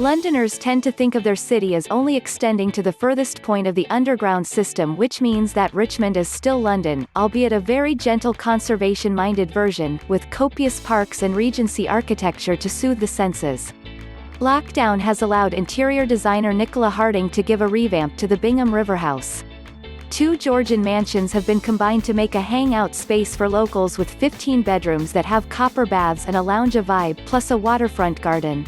Londoners tend to think of their city as only extending to the furthest point of the underground system, which means that Richmond is still London, albeit a very gentle conservation-minded version, with copious parks and Regency architecture to soothe the senses. Lockdown has allowed interior designer Nicola Harding to give a revamp to the Bingham Riverhouse. Two Georgian mansions have been combined to make a hangout space for locals with 15 bedrooms that have copper baths and a lounge vibe plus a waterfront garden.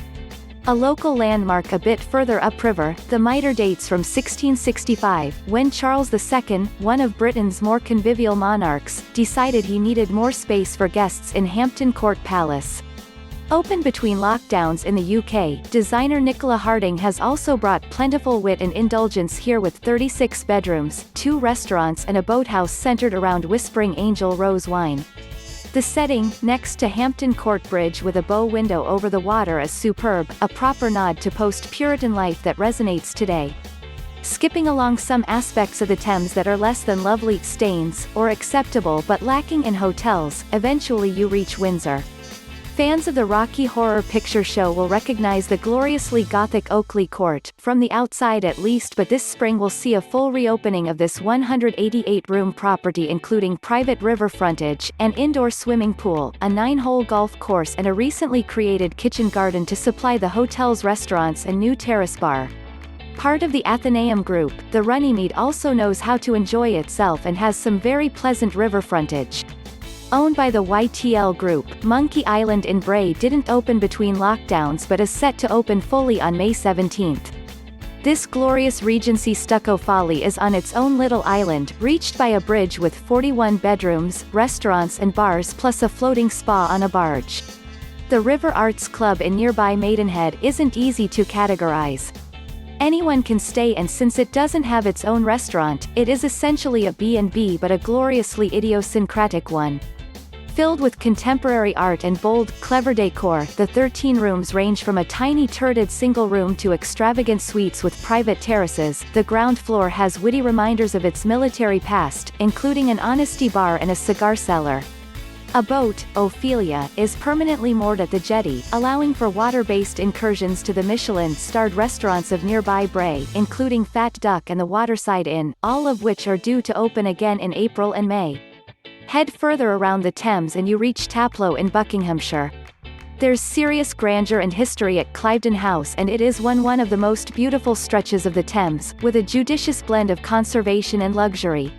A local landmark a bit further upriver, the Mitre dates from 1665, when Charles II, one of Britain's more convivial monarchs, decided he needed more space for guests in Hampton Court Palace. Open between lockdowns in the UK, designer Nicola Harding has also brought plentiful wit and indulgence here with 36 bedrooms, 2 restaurants and a boathouse centered around Whispering Angel rose wine. The setting, next to Hampton Court Bridge with a bow window over the water, is superb, a proper nod to post-Puritan life that resonates today. Skipping along some aspects of the Thames that are less than lovely stains, or acceptable but lacking in hotels, eventually you reach Windsor. Fans of the Rocky Horror Picture Show will recognize the gloriously Gothic Oakley Court, from the outside at least, but this spring will see a full reopening of this 188-room property, including private river frontage, an indoor swimming pool, a 9-hole golf course and a recently created kitchen garden to supply the hotel's restaurants and new terrace bar. Part of the Athenaeum Group, the Runnymede also knows how to enjoy itself and has some very pleasant river frontage. Owned by the YTL Group, Monkey Island in Bray didn't open between lockdowns but is set to open fully on May 17. This glorious Regency stucco folly is on its own little island, reached by a bridge with 41 bedrooms, restaurants and bars plus a floating spa on a barge. The River Arts Club in nearby Maidenhead isn't easy to categorize. Anyone can stay, and since it doesn't have its own restaurant, it is essentially a B&B, but a gloriously idiosyncratic one. Filled with contemporary art and bold, clever decor, the 13 rooms range from a tiny turreted single room to extravagant suites with private terraces. The ground floor has witty reminders of its military past, including an honesty bar and a cigar cellar. A boat, Ophelia, is permanently moored at the jetty, allowing for water-based incursions to the Michelin-starred restaurants of nearby Bray, including Fat Duck and the Waterside Inn, all of which are due to open again in April and May. Head further around the Thames and you reach Taplow in Buckinghamshire. There's serious grandeur and history at Cliveden House, and it is one of the most beautiful stretches of the Thames, with a judicious blend of conservation and luxury.